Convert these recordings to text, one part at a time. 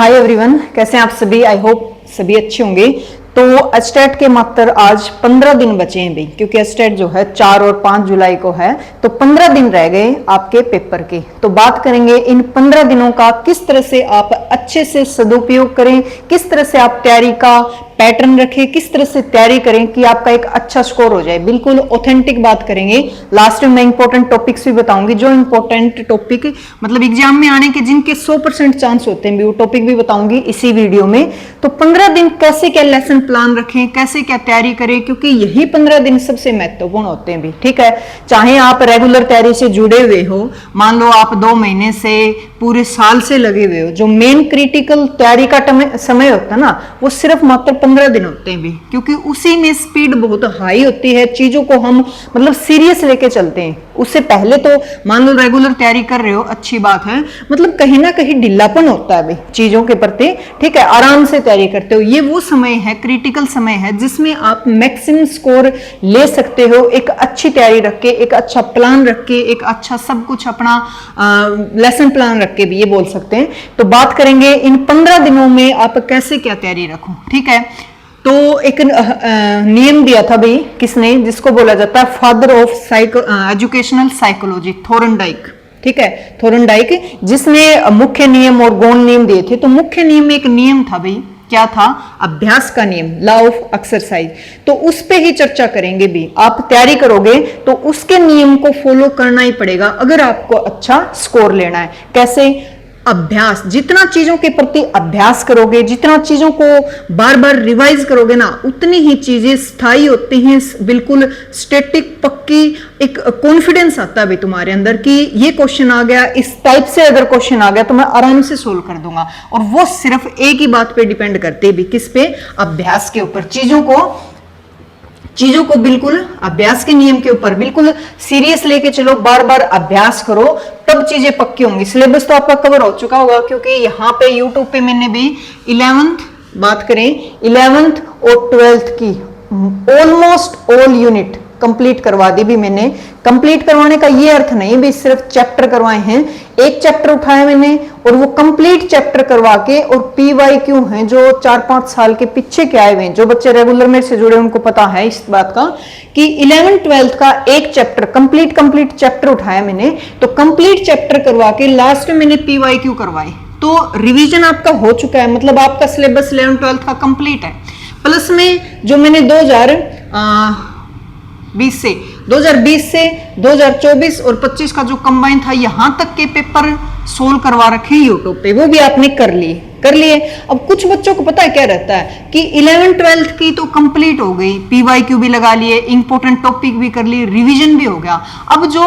Hi everyone, कैसे हैं आप सभी। आई होप सभी अच्छे होंगे। तो एस्टेट के मात्र आज 15 दिन बचे हैं भाई, क्योंकि एस्टेट जो है 4 और 5 जुलाई को है, तो 15 दिन रह गए आपके पेपर के। तो बात करेंगे इन 15 दिनों का, किस तरह से आप अच्छे से सदुपयोग करें, किस तरह से आप तैयारी का पैटर्न रखें, किस तरह से तैयारी करें कि आपका एक अच्छा स्कोर हो जाए। बिल्कुल ऑथेंटिक बात करेंगे। लास्ट में मैं इंपॉर्टेंट टॉपिक्स भी बताऊंगी, जो इंपॉर्टेंट टॉपिक मतलब एग्जाम में आने के जिनके 100% चांस होते हैं, वो टॉपिक भी बताऊंगी इसी वीडियो में। तो 15 दिन कैसे क्या लेसन प्लान रखें, कैसे क्या तैयारी करें, क्योंकि यही 15 दिन सबसे महत्वपूर्ण होते हैं भी। ठीक है, चाहे आप रेगुलर तैयारी से जुड़े हुए हो, मान लो आप 2 महीने से पूरे साल से लगे हुए हो, जो मेन क्रिटिकल तैयारी का समय होता है ना, वो सिर्फ मात्र 15 दिन होते हैं भी, क्योंकि उसी में स्पीड बहुत हाई होती है। चीजों को हम मतलब सीरियस लेके चलते हैं। उससे पहले तो मान लो रेगुलर तैयारी कर रहे हो, अच्छी बात है, मतलब कहीं ना कहीं ढिल्लापन होता है भाई चीजों के प्रति। ठीक है, आराम से तैयारी करते हो। ये वो समय है, क्रिटिकल समय है, जिसमें आप मैक्सिमम स्कोर ले सकते हो। एक अच्छी तैयारी रख के, एक अच्छा प्लान रख के, एक अच्छा सब कुछ अपना लेसन प्लान रख के भी, ये बोल सकते हैं। तो बात करेंगे इन 15 दिनों में आप कैसे क्या तैयारी रखो। ठीक है, तो एक नियम दिया था भाई, किसने, जिसको बोला जाता है फादर ऑफ एजुकेशनल साइकोलॉजी, थोरनडाइक। ठीक है, थोरनडाइक, जिसने मुख्य नियम और गौण नियम दिए थे। तो मुख्य नियम में एक नियम था भाई, क्या था, अभ्यास का नियम, लॉ ऑफ एक्सरसाइज। तो उस पे ही चर्चा करेंगे भी। आप तैयारी करोगे तो उसके नियम को फॉलो करना ही पड़ेगा अगर आपको अच्छा स्कोर लेना है। कैसे, अभ्यास, जितना चीजों के प्रति अभ्यास करोगे, जितना चीजों को बार बार रिवाइज करोगे ना, उतनी ही चीजें स्थायी होती हैं, बिल्कुल स्टैटिक, पक्की। एक कॉन्फिडेंस आता है भाई तुम्हारे अंदर कि ये क्वेश्चन आ गया, इस टाइप से अगर क्वेश्चन आ गया तो मैं आराम से सोल्व कर दूंगा। और वो सिर्फ एक ही बात पे डिपेंड करते हैं भी, किस पे, अभ्यास के ऊपर। चीजों को बिल्कुल अभ्यास के नियम के ऊपर बिल्कुल सीरियस लेके चलो, बार बार अभ्यास करो, तब चीजें पक्की होंगी। सिलेबस तो आपका कवर हो चुका होगा, क्योंकि यहाँ पे यूट्यूब पे मैंने भी 11th बात करें, 11th और 12th की ऑलमोस्ट ऑल यूनिट कंप्लीट करवा दी भी मैंने। कंप्लीट करवाने का ये अर्थ नहीं भी सिर्फ चैप्टर करवाए हैं। एक चैप्टर उठाया मैंने और वो कंप्लीट चैप्टर करवा के, और PYQ हैं जो 4-5 साल के पीछे के आए हुए हैं, जो बच्चे रेगुलर मेरे से जुड़े उनको पता है इस बात का कि 11th 12th का एक चैप्टर कंप्लीट चैप्टर उठाया मैंने। तो कंप्लीट चैप्टर करवा के लास्ट में मैंने PYQ करवाई। तो रिवीजन आपका हो चुका है, मतलब आपका सिलेबस 11th 12th का कंप्लीट है। प्लस में जो मैंने 2020 से 2024 और 25 का जो कंबाइन था, यहां तक के पेपर सोल्व करवा रखे हैं यूट्यूब पे, वो भी आपने कर लिए। अब कुछ बच्चों को पता है क्या रहता है कि 11th 12th की तो कंप्लीट हो गई, PYQ भी लगा लिए, इंपॉर्टेंट टॉपिक भी कर लिए, रिवीजन भी हो गया। अब जो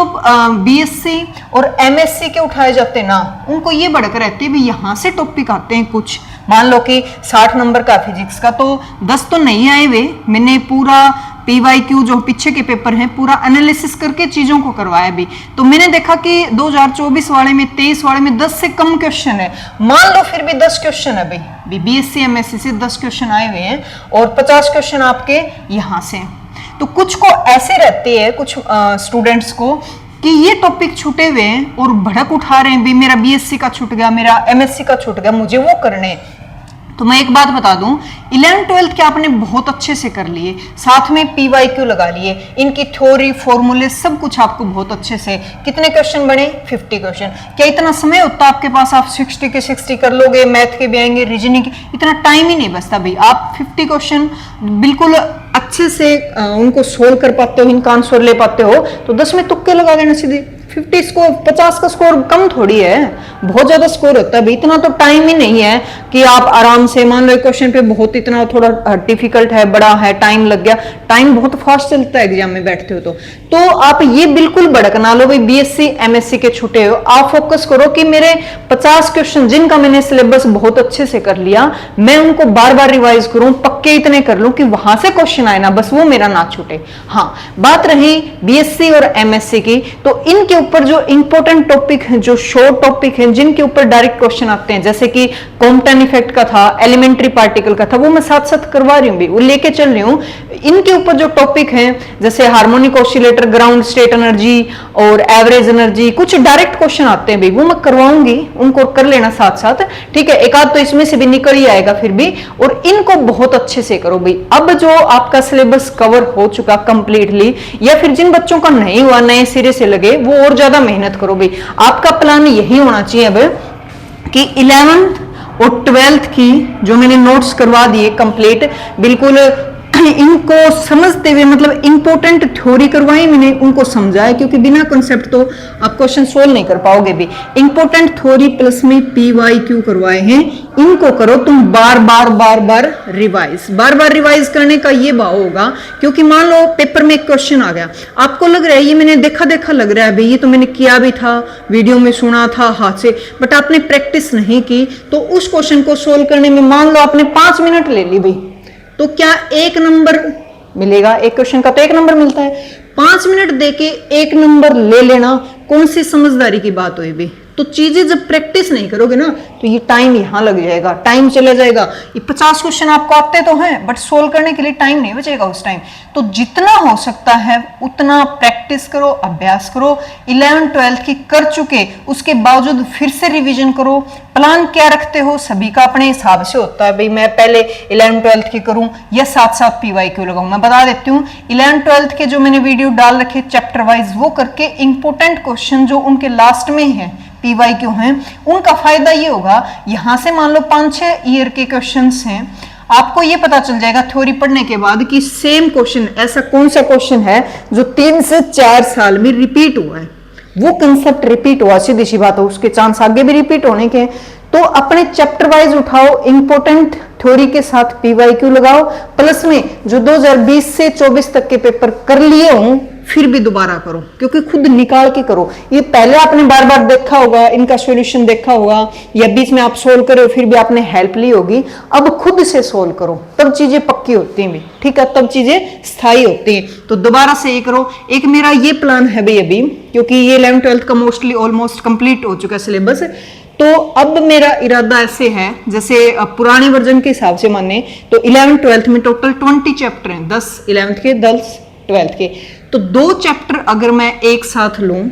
BSc और MSc के उठाए जाते हैं ना, उनको ये भड़क रहती है भी, यहां से टॉपिक आते हैं कुछ, मान लो कि 60 नंबर का फिजिक्स का, तो 10 तो नहीं आए हुए। मैंने पूरा PYQ जो पीछे के पेपर हैं पूरा एनालिसिस करके चीजों को करवाया भी। तो मैंने देखा कि 2024 वाले में, 23 वाले में 10 से कम क्वेश्चन है। मान लो फिर भी 10 क्वेश्चन है भाई, BSc MSc से 10 क्वेश्चन आए हुए हैं और 50 क्वेश्चन आपके यहां से। तो कुछ को ऐसे रहते हैं, कुछ स्टूडेंट्स को, कि ये टॉपिक छूटे हुए हैं और भड़क उठा रहे हैं भी, मेरा BSc का छूट गया, मेरा MSc का छूट गया, मुझे वो करने। तो मैं एक बात बता दूं, 11th 12th के आपने बहुत अच्छे से कर लिए, साथ में PYQ लगा लिए, इनकी थ्योरी, फॉर्मूले, सब कुछ आपको बहुत अच्छे से। कितने क्वेश्चन बने, 50 क्वेश्चन। क्या इतना समय होता आपके पास, आप 60 के 60 कर लोगे, मैथ के भी आएंगे, रीजनिंग, इतना टाइम ही नहीं बचता भाई। आप 50 क्वेश्चन बिल्कुल अच्छे से उनको सोल्व कर पाते हो, इनका आंसर ले पाते हो, तो 10 में तुक्के लगा देना सीधे। 50 स्कोर, 50 का स्कोर कम थोड़ी है, बहुत ज्यादा स्कोर होता है। इतना तो टाइम ही नहीं है कि आप आराम से, मान लो क्वेश्चन पे बहुत इतना थोड़ा डिफिकल्ट है, बड़ा है, टाइम लग गया, टाइम बहुत फास्ट चलता है एग्जाम में बैठते हो तो आप ये बिल्कुल भड़क ना लो भाई BSc MSc के छूटे हो। आप फोकस करो कि मेरे 50 क्वेश्चन जिनका मैंने सिलेबस बहुत अच्छे से कर लिया, मैं उनको बार बार रिवाइज करूं, पक्के इतने कर लूं कि वहां से क्वेश्चन आए ना, बस वो मेरा ना छूटे। हाँ, बात रही BSc और MSc की, तो इनके ऊपर जो इंपॉर्टेंट टॉपिक है, जो शॉर्ट टॉपिक है, जिनके ऊपर डायरेक्ट क्वेश्चन आते हैं, जैसे कि कॉम्पटन इफेक्ट का था, एलिमेंट्री पार्टिकल का था, वो मैं साथ साथ करवा रही हूँ, वो लेके चल रही हूँ। इनके ऊपर जो टॉपिक है जैसे harmonic oscillator, ground state energy और एवरेज एनर्जी, कुछ डायरेक्ट क्वेश्चन आते हैं भाई, वो मैं करवाऊंगी, उनको कर लेना साथ साथ, ठीक है। एक आध तो इसमें से भी निकल ही आएगा फिर भी, और इनको बहुत अच्छे से करो भाई। अब जो आपका सिलेबस कवर हो चुका कंप्लीटली, या फिर जिन बच्चों का नहीं हुआ, नए सिरे से लगे, वो और ज्यादा मेहनत करो भाई। आपका प्लान यही होना चाहिए अब कि 11th और 12th की जो मैंने नोट्स करवा दिए कंप्लीट, बिल्कुल इनको समझते हुए, मतलब इंपॉर्टेंट थ्योरी करवाई मैंने, उनको समझाया, क्योंकि बिना कॉन्सेप्ट तो आप क्वेश्चन सोल्व नहीं कर पाओगे भी। इंपॉर्टेंट थ्योरी प्लस में PYQ करवाए हैं, इनको करो तुम बार बार रिवाइज करने का ये भाव होगा, क्योंकि मान लो पेपर में एक क्वेश्चन आ गया, आपको लग रहा है ये मैंने देखा लग रहा है भाई, ये तो मैंने किया भी था, वीडियो में सुना था हाथ से, बट आपने प्रैक्टिस नहीं की, तो उस क्वेश्चन को सोल्व करने में मान लो आपने 5 मिनट ले ली भाई, तो क्या 1 नंबर मिलेगा? एक क्वेश्चन का तो 1 नंबर मिलता है। 5 मिनट देके 1 नंबर ले लेना कौन सी समझदारी की बात हुई भी? तो चीजें जब प्रैक्टिस नहीं करोगे ना, तो ये टाइम यहां लग जाएगा, टाइम चला जाएगा। ये 50 क्वेश्चन आपको आते तो हैं, बट सोल्व करने के लिए टाइम नहीं बचेगा उस टाइम। तो जितना हो सकता है उतना प्रैक्टिस करो, अभ्यास करो। 11th 12th की कर चुके, उसके बावजूद फिर से रिवीजन करो। प्लान क्या रखते हो सभी का अपने हिसाब से होता है भाई, मैं पहले 11th 12th की करूं या साथ साथ PYQ लगाऊं। मैं बता देती हूँ, 11th 12th के जो मैंने वीडियो डाल रखे चैप्टर वाइज, वो करके इंपॉर्टेंट क्वेश्चन जो उनके लास्ट में है PYQ हैं, उनका फायदा ये होगा, यहां से मान लो 5-6 ईयर के क्वेश्चंस हैं, आपको ये पता चल जाएगा थ्योरी पढ़ने के बाद कि सेम क्वेश्चन, ऐसा कौन सा क्वेश्चन है जो 3 से 4 साल में रिपीट हुआ है, वो कंसेप्ट रिपीट हुआ, सीधी सी बात है, उसके चांस आगे भी रिपीट होने के। तो अपने चैप्टर वाइज उठाओ, इंपॉर्टेंट थ्योरी के साथ PYQ लगाओ, प्लस में जो 2020 से 24 तक के पेपर कर लिए हों फिर भी दोबारा करो, क्योंकि खुद निकाल के करो। ये पहले आपने बार बार देखा होगा, इनका सॉल्यूशन देखा होगा, या बीच में आप सोल्व करे फिर भी आपने हेल्प ली होगी, अब खुद से सोल्व करो, तब चीजें पक्की होती हैं, ठीक है, तब चीजें स्थायी होती हैं। तो दोबारा से ये करो। एक मेरा ये प्लान है भाई अभी, क्योंकि ये 11th 12th का मोस्टली ऑलमोस्ट कंप्लीट हो चुका है सिलेबस, तो अब मेरा इरादा ऐसे है, जैसे पुराने वर्जन के हिसाब से माने तो 11th 12th में टोटल 20 चैप्टर हैं, 10 11th के 10 12th के, तो 2 चैप्टर अगर मैं एक साथ लूं,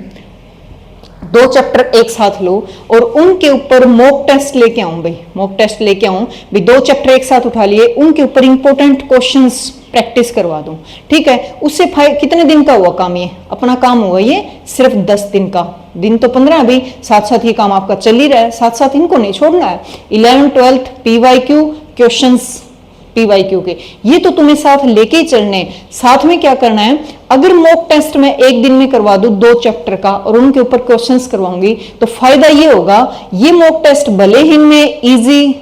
2 चैप्टर एक साथ लो और उनके ऊपर मॉक टेस्ट लेके आऊं भाई, मॉक टेस्ट लेके आऊं भाई, 2 चैप्टर एक साथ उठा लिए, उनके ऊपर इंपॉर्टेंट क्वेश्चंस प्रैक्टिस करवा दूं, ठीक है। उससे कितने दिन का हुआ काम? ये अपना काम हुआ ये सिर्फ 10 दिन का, दिन तो 15 अभी, साथ साथ ये काम आपका चल ही रहा है, साथ साथ इनको नहीं छोड़ना है। 11th 12th PYQ questions, PYQ के ये तो तुम्हें साथ लेके ही चलने। साथ में क्या करना है, अगर मॉक टेस्ट में एक दिन में करवा दूं 2 चैप्टर का और उनके ऊपर क्वेश्चंस करवाऊंगी, तो फायदा ये होगा, ये मॉक टेस्ट भले ही मैं इजी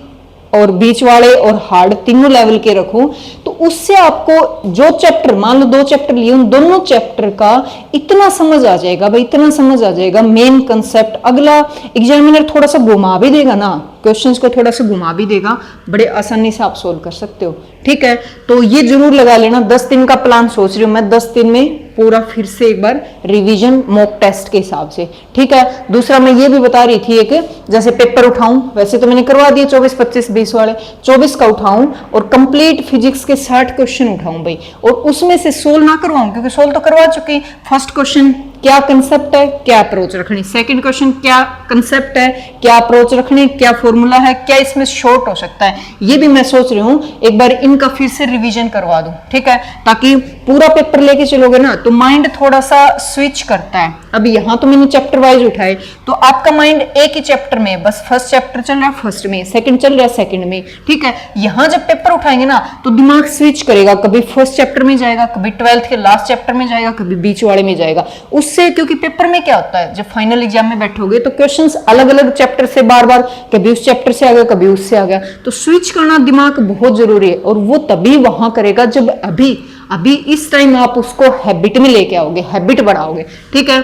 और बीच वाले और हार्ड तीनों लेवल के रखूं, तो उससे आपको जो चैप्टर, मान लो 2 चैप्टर लिए, उन दोनों चैप्टर का इतना समझ आ जाएगा भाई, इतना समझ आ जाएगा मेन कंसेप्ट। अगला एग्जामिनर थोड़ा सा घुमा भी देगा ना, क्वेश्चंस को थोड़ा सा घुमा भी देगा, बड़े आसानी से आप सोल्व कर सकते हो, ठीक है। तो ये जरूर लगा लेना। 10 दिन का प्लान सोच रही हूँ मैं, 10 दिन में पूरा फिर से एक बार रिवीजन मॉक टेस्ट के हिसाब से, ठीक है। दूसरा मैं ये भी बता रही थी, एक जैसे पेपर उठाऊं, वैसे तो मैंने करवा दिए 24 25 20 वाले, 24 का उठाऊं और कंप्लीट फिजिक्स के 60 क्वेश्चन उठाऊं भाई, और उसमें से सोल्व ना करवाऊं, क्योंकि सोल्व तो करवा चुके। फर्स्ट क्वेश्चन क्या कंसेप्ट है, क्या अप्रोच रखनी, सेकंड क्वेश्चन क्या कंसेप्ट है, क्या अप्रोच रखनी, क्या फॉर्मूला है, क्या इसमें शॉर्ट हो सकता है, ये भी मैं सोच रही हूँ एक बार इनका फिर से रिवीजन करवा दूं, ठीक है, ताकि पूरा पेपर लेके चलोगे ना तो माइंड थोड़ा सा स्विच करता है। अब यहाँ तो मैंने चैप्टर वाइज उठाए, तो आपका माइंड एक ही चैप्टर में, बस फर्स्ट चैप्टर चल रहा है फर्स्ट में, सेकंड चल रहा है सेकंड में, ठीक है। यहाँ जब पेपर उठाएंगे ना तो दिमाग स्विच करेगा, कभी फर्स्ट चैप्टर में जाएगा, कभी 12th के लास्ट चैप्टर में जाएगा, कभी बीच वाले में जाएगा। उससे, क्योंकि पेपर में क्या होता है, जब फाइनल एग्जाम में बैठोगे तो क्वेश्चंस अलग अलग चैप्टर से बार बार, कभी उस चैप्टर से आ गया, कभी उससे आ गया, तो स्विच करना दिमाग बहुत जरूरी है, और वो तभी वहां करेगा जब अभी इस टाइम आप उसको हैबिट में लेके आओगे, हैबिट बढ़ाओगे, ठीक है।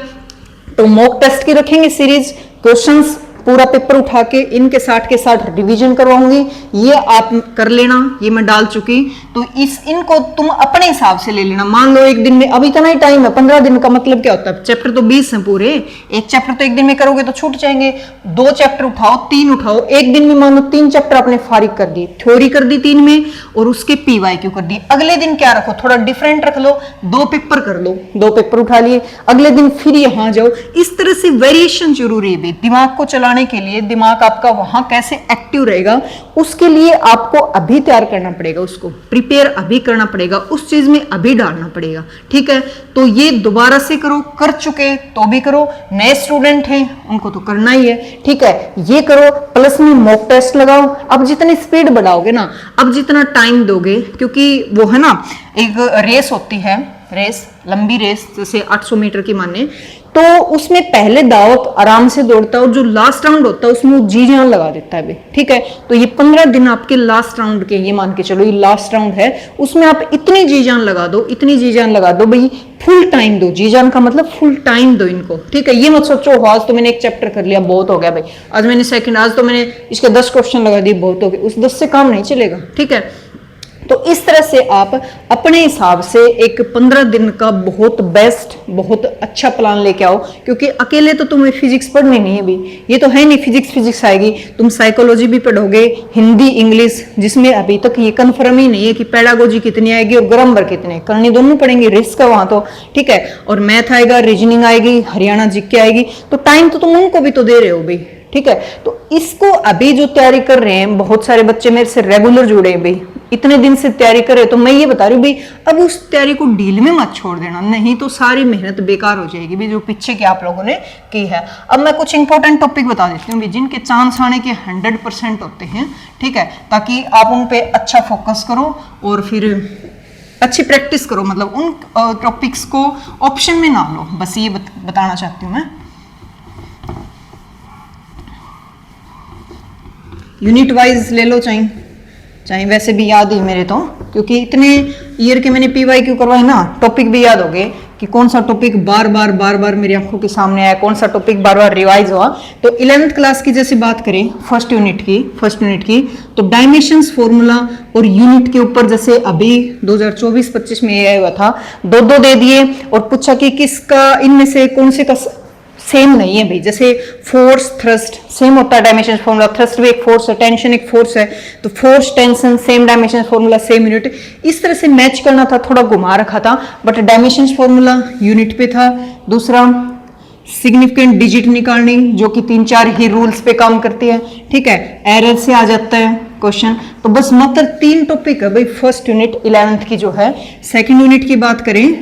तो मॉक टेस्ट की रखेंगे सीरीज, क्वेश्चंस पूरा पेपर उठा के इनके 60 के 60 रिवीजन करवाऊंगी, ये आप कर लेना, ये मैं डाल चुकी। तो इनको तुम अपने हिसाब से ले लेना। मान लो एक दिन में, अब इतना ही टाइम है, 15 दिन का मतलब क्या होता है, चैप्टर तो 20 है पूरे, एक चैप्टर तो एक दिन में करोगे तो छूट जाएंगे। 2 चैप्टर उठाओ, 3 उठाओ, एक दिन में मान लो 3 चैप्टर आपने फारिग कर दी, थ्योरी कर दी 3 में और उसके PYQ कर दी। अगले दिन क्या रखो, थोड़ा डिफरेंट रख लो, 2 पेपर कर लो, 2 पेपर उठा लिए, अगले दिन फिर यहां जाओ। इस तरह से वेरिएशन जरूरी है। दिमाग को चलाने के लिए, दिमाग आपका वहां कैसे एक्टिव रहेगा, उसके लिए आपको अभी तैयार करना पड़ेगा, उसको प्रिपेयर अभी करना पड़ेगा, उस चीज में अभी डालना पड़ेगा। ठीक है, तो ये दोबारा से करो, कर चुके तो भी करो, नए स्टूडेंट हैं उनको तो करना ही है। ठीक है, ये करो, प्लस में मॉक टेस्ट लगाओ। अब जितनी स्पीड बढ़ाओगे ना, अब जितना टाइम दोगे, क्योंकि वो है ना एक रेस होती है, रेस लंबी रेस जैसे 800 मीटर की माने, तो उसमें पहले दावत आराम से दौड़ता है और जो लास्ट राउंड होता है उसमें वो जी जान लगा देता है भाई। ठीक है, तो ये 15 दिन आपके लास्ट राउंड के, ये मान के चलो ये लास्ट राउंड है, उसमें आप इतनी जी जान लगा दो, इतनी जी जान लगा दो भाई, फुल टाइम दो। जी जान का मतलब फुल टाइम दो इनको। ठीक है, ये मत सोचो आज तो मैंने एक चैप्टर कर लिया बहुत हो गया भाई, आज मैंने सेकंड, आज तो मैंने इसके 10 क्वेश्चन लगा दिए बहुत हो गए, उस 10 से काम नहीं चलेगा। ठीक है, तो इस तरह से आप अपने हिसाब से एक 15 दिन का बहुत बेस्ट, बहुत अच्छा प्लान लेके आओ। क्योंकि अकेले तो तुम्हें फिजिक्स पढ़नी नहीं है भी, ये तो है नहीं फिजिक्स आएगी, तुम साइकोलॉजी भी पढ़ोगे, हिंदी इंग्लिश, जिसमें अभी तक ये कंफर्म ही नहीं है कि पेडागोजी कितनी आएगी और ग्रामर कितने, करनी दोनों पड़ेंगी, रिस्क है वहां तो। ठीक है, और मैथ आएगा, रीजनिंग आएगी, हरियाणा जीके आएगी, तो टाइम तो तुम उनको भी तो दे रहे हो भाई। ठीक है, तो इसको अभी जो तैयारी कर रहे हैं, बहुत सारे बच्चे मेरे से रेगुलर जुड़े हैं भाई, इतने दिन से तैयारी करे, तो मैं ये बता रही हूँ भाई, अब उस तैयारी को डील में मत छोड़ देना, नहीं तो सारी मेहनत बेकार हो जाएगी भाई जो पीछे की आप लोगों ने की है। अब मैं कुछ इंपॉर्टेंट टॉपिक बता देती हूँ जिनके चांस आने के 100% होते हैं। ठीक है, ताकि आप उन पे अच्छा फोकस करो और फिर अच्छी प्रैक्टिस करो, मतलब उन टॉपिक्स को ऑप्शन में ना लो, बस ये बताना चाहती हूँ मैं। यूनिट वाइज ले लो, चाहे वैसे भी याद ही मेरे तो, क्योंकि इतने ईयर के मैंने PYQ करवाए ना, टॉपिक भी याद हो गए कि कौन सा टॉपिक बार बार मेरी आंखों के सामने आया, कौन सा टॉपिक बार बार रिवाइज हुआ। तो 11th क्लास की जैसे बात करें फर्स्ट यूनिट की तो डायमेंशंस फॉर्मूला और यूनिट के ऊपर जैसे अभी 2024-25 में ये आया हुआ था, 2 दे दिए और पूछा कि किसका इनमें से कौन से का सेम नहीं है भाई। जैसे फोर्स थ्रस्ट सेम होता है, डायमेंशन फॉर्मूला, थ्रस्ट भी एक फोर्स है, टेंशन एक फोर्स है, तो force tension same dimension formula same unit, इस तरह से मैच करना था, थोड़ा घुमा रखा था, बट डायमेंशन फॉर्मूला यूनिट पे था। दूसरा सिग्निफिकेंट डिजिट निकालनी, जो कि 3-4 ही रूल्स पे काम करती है। ठीक है, एरर से आ जाता है क्वेश्चन। तो बस मात्र 3 टॉपिक है भाई फर्स्ट यूनिट 11th की जो है। सेकेंड यूनिट की बात करें,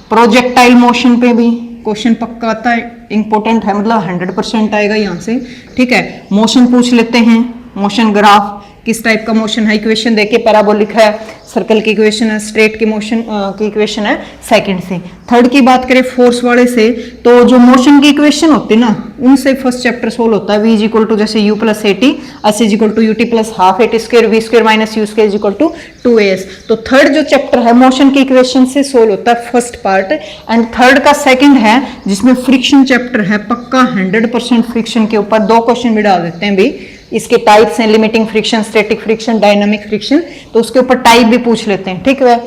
प्रोजेक्टाइल मोशन पे भी क्वेश्चन पक्का आता है, इंपॉर्टेंट है, मतलब 100% आएगा यहाँ से। ठीक है, मोशन पूछ लेते हैं, मोशन ग्राफ किस टाइप का मोशन है, इक्वेशन देखिए, पैराबोलिक है, सर्कल की इक्वेशन है, स्ट्रेट की मोशन की इक्वेशन है सेकंड से। थर्ड की बात करें फोर्स वाले से, तो जो मोशन की इक्वेशन होती है ना, उनसे फर्स्ट चैप्टर सोल्व होता है। v इक्वल टू जैसे u plus at, s equal to ut plus half at square, v square minus u square equal to 2as। तो थर्ड जो चैप्टर है मोशन की इक्वेशन से सोल्व होता है फर्स्ट पार्ट, एंड थर्ड का second है जिसमें फ्रिक्शन चैप्टर है, पक्का 100% फ्रिक्शन के ऊपर 2 क्वेश्चन भी डाल देते हैं भाई। इसके टाइप्स हैं, limiting friction, static friction, dynamic friction, तो उसके ऊपर टाइप भी पूछ लेते हैं। ठीक है,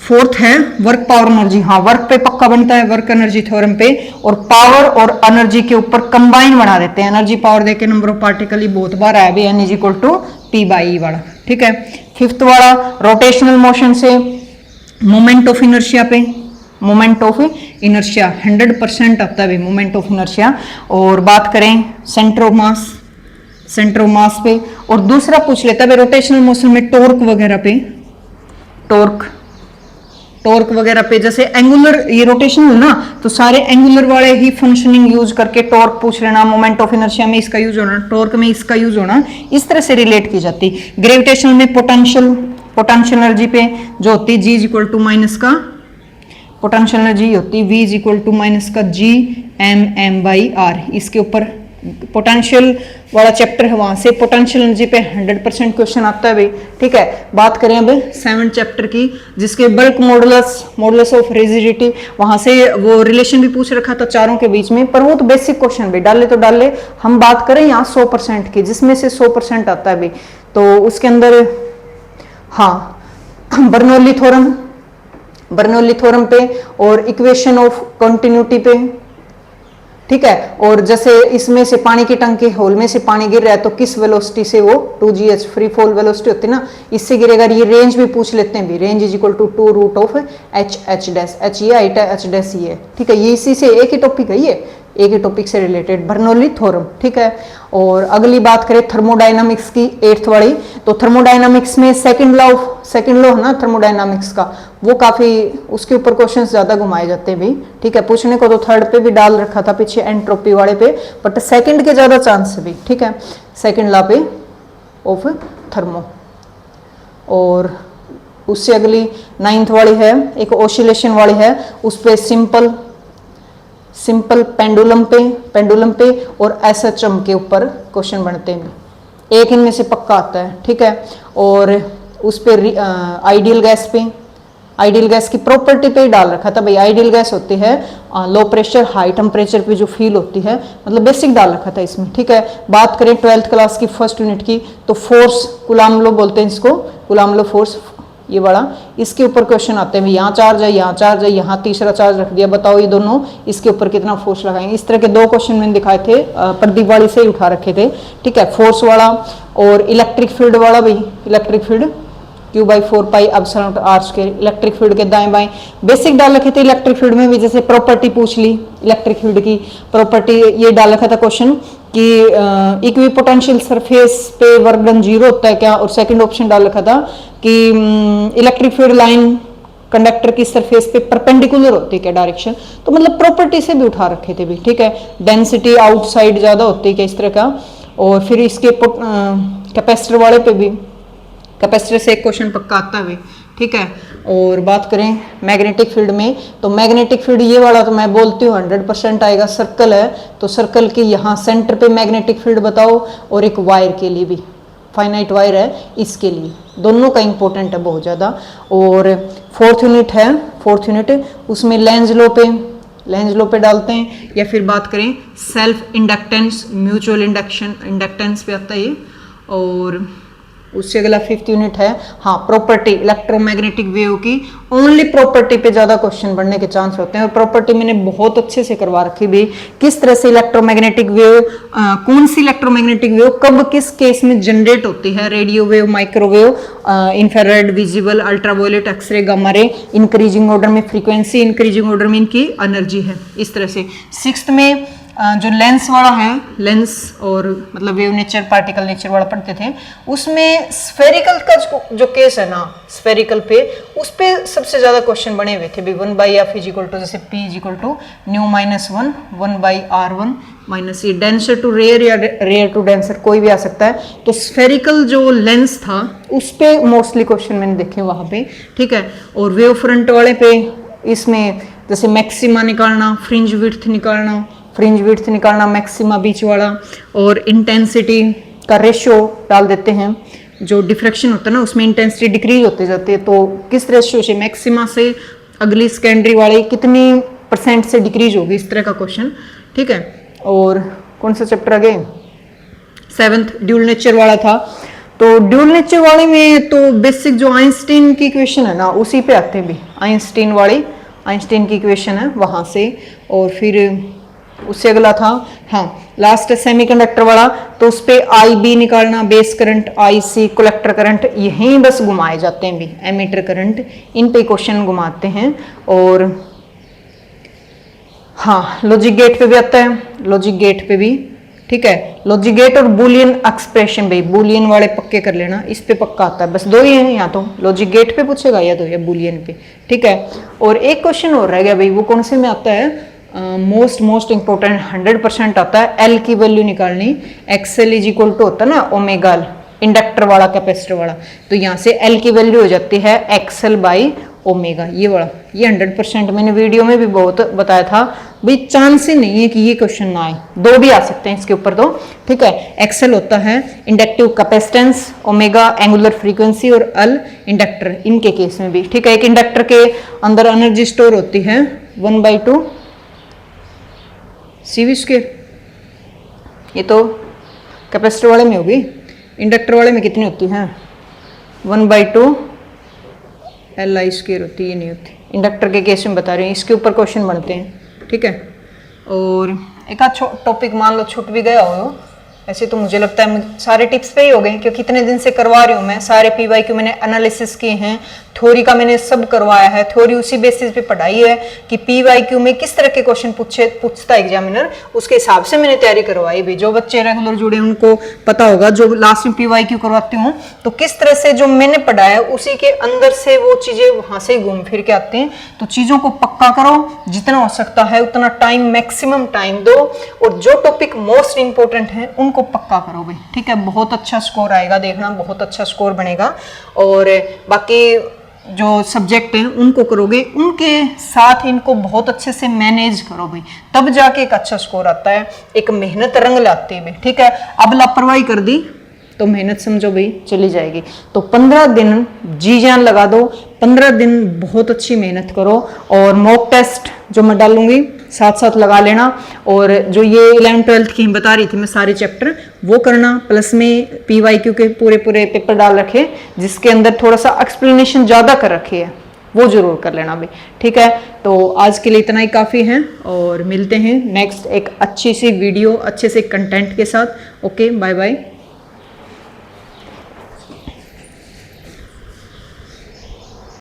फोर्थ है वर्क पावर एनर्जी, हाँ वर्क पे पक्का बनता है, वर्क एनर्जी थ्योरम पे, और पावर और एनर्जी के ऊपर कंबाइन बना देते हैं। एनर्जी पावर देके नंबर ऑफ पार्टिकल ही बहुत बार आया भी, N is equal to P/E वाला। ठीक है, फिफ्थ वाला रोटेशनल मोशन से मोमेंट ऑफ इनर्शिया पे, मोमेंट ऑफ इनर्शिया 100% आता है मोमेंट ऑफ इनर्शिया। और बात करें सेंटर ऑफ मास पे, और दूसरा पूछ लेता है रोटेशनल मोशन में टॉर्क वगैरह पे, टॉर्क वगैरह पे, जैसे एंगुलर ये रोटेशनल ना, तो सारे एंगुलर वाले ही फंक्शनिंग यूज करके टॉर्क पूछ लेना, मोमेंट ऑफ इनर्शिया में इसका यूज होना, टॉर्क में इसका यूज होना, इस तरह से रिलेट की जाती। ग्रेविटेशनल में पोटेंशियल एनर्जी पे जो होती है G is equal to minus का पोटेंशियल एनर्जी होती है V is equal to minus का G m/r, इसके ऊपर पोटेंशियल वाला चैप्टर है, वहां से पोटेंशियल एनर्जी पे 100% क्वेश्चन आता है भाई। ठीक है, बात करें अब 7 चैप्टर की, जिसके बल्क मॉडुलस ऑफ रिजिडिटी, वहां से वो रिलेशन भी पूछ रखा था चारों के बीच में, पर वो तो बेसिक क्वेश्चन भाई, डाले तो डाले। हम बात करें यहाँ 100% की, जिसमें से 100% आता है भाई, तो उसके अंदर हाँ बर्नौली थ्योरम पे और इक्वेशन ऑफ कंटिन्यूटी पे। ठीक है, और जैसे इसमें से पानी की टंकी होल में से पानी गिर रहा है तो किस वेलोसिटी से, वो 2gh फ्री फॉल वेलोसिटी होती है ना, इससे गिरेगा। ये रेंज भी पूछ लेते हैं भी, range is equal to 2 root of h dash, h ये हाइट है, h डैश ये। ठीक है, ये इसी से एक ही टॉपिक है, ये एक ही टॉपिक से रिलेटेड बर्नौली थ्योरम। ठीक है, और अगली बात करें थर्मोडायनामिक्स की 8th वाली, तो थर्मोडायनामिक्स में सेकंड लॉ है ना थर्मोडायनामिक्स का, वो काफी उसके ऊपर क्वेश्चंस ज्यादा घुमाए जाते हैं भी। ठीक है, पूछने को तो थर्ड पे भी डाल रखा था पीछे एंट्रोपी वाले पे, बट सेकंड के ज्यादा चांस है भी। ठीक है, सेकंड लॉ पे ऑफ थर्मो। और उससे अगली 9th वाली है, एक ऑसिलेशन वाली है, उस पे सिंपल पेंडुलम पे और एसएचएम के ऊपर क्वेश्चन बनते हैं, एक इनमें से पक्का आता है। ठीक है, और उस पे आइडियल गैस की प्रॉपर्टी पे ही डाल रखा था भाई। आइडियल गैस होती है लो प्रेशर हाई टेम्परेचर पे जो फील होती है, मतलब बेसिक डाल रखा था इसमें। ठीक है, बात करें 12th क्लास की फर्स्ट यूनिट की, तो फोर्स कूलाम लो बोलते हैं इसको, कूलाम लो फोर्स, ये बड़ा, इसके ऊपर क्वेश्चन आते हैं, यहाँ चार्ज है, यहाँ चार्ज है, यहाँ तीसरा चार्ज रख दिया, बताओ ये दोनों इसके ऊपर कितना फोर्स लगाएंगे। इस तरह के 2 क्वेश्चन मैंने दिखाए थे, प्रदीप वाली से ही उठा रखे थे। ठीक है, फोर्स वाला और इलेक्ट्रिक फील्ड वाला भी, electric field Q/4 epsilon R square, electric field के दाएं बाएं बेसिक डाल रखे थे। इलेक्ट्रिक फील्ड में भी जैसे प्रॉपर्टी पूछ ली, इलेक्ट्रिक फील्ड की प्रॉपर्टी ये डाल रखा था क्वेश्चन कि इक्विपोटेंशियल सरफेस पे वर्क डन 0 होता है क्या, और सेकंड ऑप्शन डाल रखा था कि इलेक्ट्रिक फील्ड लाइन कंडक्टर की सरफेस पे परपेंडिकुलर होती है क्या डायरेक्शन, तो मतलब प्रॉपर्टी से भी उठा रखे थे भी। ठीक है, डेंसिटी आउटसाइड ज्यादा होती है क्या, इस तरह का। और फिर इसके कैपेसिटर वाले पे भी, कैपेसिटर से एक क्वेश्चन पक्का आता है। ठीक है, और बात करें मैग्नेटिक फील्ड में, तो मैग्नेटिक फील्ड ये वाला तो मैं बोलती हूँ 100% आएगा। सर्कल है तो सर्कल के यहाँ सेंटर पे मैग्नेटिक फील्ड बताओ, और एक वायर के लिए भी, फाइनाइट वायर है इसके लिए, दोनों का इंपॉर्टेंट है बहुत ज़्यादा। और 4th यूनिट है, 4th यूनिट उसमें लेंज लॉ पे डालते हैं, या फिर बात करें सेल्फ इंडक्टेंस, म्यूचुअल इंडक्टेंस पे आता है ये। और उससे अगला 5th यूनिट है हाँ प्रॉपर्टी, इलेक्ट्रोमैग्नेटिक वेव की ओनली प्रॉपर्टी पे ज्यादा क्वेश्चन बनने के चांस होते हैं। और प्रॉपर्टी मैंने बहुत अच्छे से करवा रखी भी, किस तरह से इलेक्ट्रोमैग्नेटिक वेव, कौन सी इलेक्ट्रोमैग्नेटिक वेव कब किस केस में जनरेट होती है, radio wave, microwave, infrared, visible, ultraviolet, X ray, gamma ray, increasing order में फ्रीक्वेंसी, इंक्रीजिंग ऑर्डर में इनकी एनर्जी है, इस तरह से। 6th में जो लेंस वाला है, लेंस और मतलब वेव नेचर, पार्टिकल नेचर वाला पढ़ते थे, उसमें स्फेरिकल का जो केस है ना, स्फेरिकल पे उस पे सबसे ज्यादा क्वेश्चन बने हुए थे भी। 1/f इज इक्वल टू, जैसे p is equal to ν-1 1/r1 minus ये, डेंसर टू रेयर या रेयर टू डेंसर कोई भी आ सकता है। तो स्फेरिकल जो लेंस था उस पे मोस्टली क्वेश्चन मैंने देखे वहां पे। ठीक है, और वेव फ्रंट वाले पे इसमें जैसे मैक्सिमा निकालना, फ्रिंज विड्थ निकालना मैक्सिमा बीच वाला, और इंटेंसिटी का रेशियो डाल देते हैं, जो डिफ्रैक्शन होता है ना उसमें इंटेंसिटी डिक्रीज होते जाती है, तो किस रेशियो से, मैक्सिमा से अगली सेकेंडरी वाली कितनी % से डिक्रीज होगी, इस तरह का क्वेश्चन। ठीक है, और कौन सा चैप्टर आगे, 7th ड्यूल नेचर वाला था। तो ड्यूल नेचर वाले में तो बेसिक जो आइंस्टीन की इक्वेशन है ना उसी पे आते हैं भी, आइंस्टीन की इक्वेशन है वहां से। और फिर उससे अगला था हाँ लास्ट सेमीकंडक्टर वाला, तो उस पे IB निकालना, base current, IC collector current, यहीं बस घुमाए जाते हैं भी, एमीटर करंट, इन पे क्वेश्चन घुमाते हैं। और हाँ लॉजिक गेट पे भी आता है, लॉजिक गेट पे भी। ठीक है, लॉजिक गेट और बुलियन एक्सप्रेशन भाई, बुलियन वाले पक्के कर लेना, इस पे पक्का आता है, बस 2 ही हैं, या तो लॉजिक गेट पे पूछेगा या तो या बुलियन पे। ठीक है, और एक क्वेश्चन और रह गया भाई, वो कौन से में आता है, मोस्ट इंपॉर्टेंट 100% आता है, एल की वैल्यू निकालनी, एक्सएल इज इक्वल टू होता है ना ओमेगा, इंडक्टर वाला कैपेसिटर वाला, तो यहाँ से एल की वैल्यू हो जाती है एक्सएल बाई ओमेगा, ये वाला, ये 100% मैंने वीडियो में भी बहुत बताया था भाई, चांस ही नहीं है कि ये क्वेश्चन ना आए, दो भी आ सकते हैं इसके ऊपर तो, ठीक है। एक्सेल होता है inductive capacitance, omega angular frequency और अल इंडक्टर, इनके केस में भी, ठीक है। एक इंडक्टर के अंदर एनर्जी स्टोर होती है 1/2 CV², ये तो कैपेसिटर वाले में होगी, इंडक्टर वाले में कितनी होती है 1/2 LI² होती है, ये नहीं होती। इंडक्टर के केस में बता रहे हैं, इसके ऊपर क्वेश्चन बनते हैं, ठीक है। और एक आध टॉपिक मान लो छूट भी गया हो, ऐसे तो मुझे लगता है सारे टिप्स पे ही हो गए, क्योंकि इतने दिन से करवा रही हूँ मैं, सारे PYQ मैंने एनालिसिस किए हैं, थ्योरी का मैंने सब करवाया है, थ्योरी उसी बेसिस पे पढ़ाई है कि PYQ में किस तरह के क्वेश्चन पूछता है एग्जामिनर, उसके हिसाब से मैंने तैयारी करवाई भी। जो बच्चे रेगुलर जुड़े उनको पता होगा, जो लास्ट में PYQ करवाती हूँ तो किस तरह से जो मैंने पढ़ाया उसी के अंदर से वो चीजें वहां से घूम फिर के आती हैं। तो चीजों को पक्का करो, जितना हो सकता है उतना टाइम, मैक्सिमम टाइम दो, और जो टॉपिक मोस्ट इंपोर्टेंट है उनको पक्का करो भाई, ठीक है। बहुत अच्छा स्कोर आएगा, देखना बहुत अच्छा स्कोर बनेगा। और बाकी जो सब्जेक्ट हैं उनको करोगे, उनके साथ इनको बहुत अच्छे से मैनेज करो भाई, तब जाके एक अच्छा स्कोर आता है, एक मेहनत रंग लाती है भाई, ठीक है। अब लापरवाही कर दी तो मेहनत समझो भाई चली जाएगी। तो 15 दिन जी जान लगा दो, 15 दिन बहुत अच्छी मेहनत करो, और मॉक टेस्ट जो मैं डालूंगी साथ साथ लगा लेना, और जो ये 11th-12th की बता रही थी मैं सारे चैप्टर वो करना, प्लस में PYQ के पूरे पूरे पेपर डाल रखे जिसके अंदर थोड़ा सा एक्सप्लेनेशन ज्यादा कर रखी है, वो जरूर कर लेना भाई, ठीक है। तो आज के लिए इतना ही काफी है, और मिलते हैं नेक्स्ट एक अच्छी सी वीडियो, अच्छे से कंटेंट के साथ। Okay, bye bye.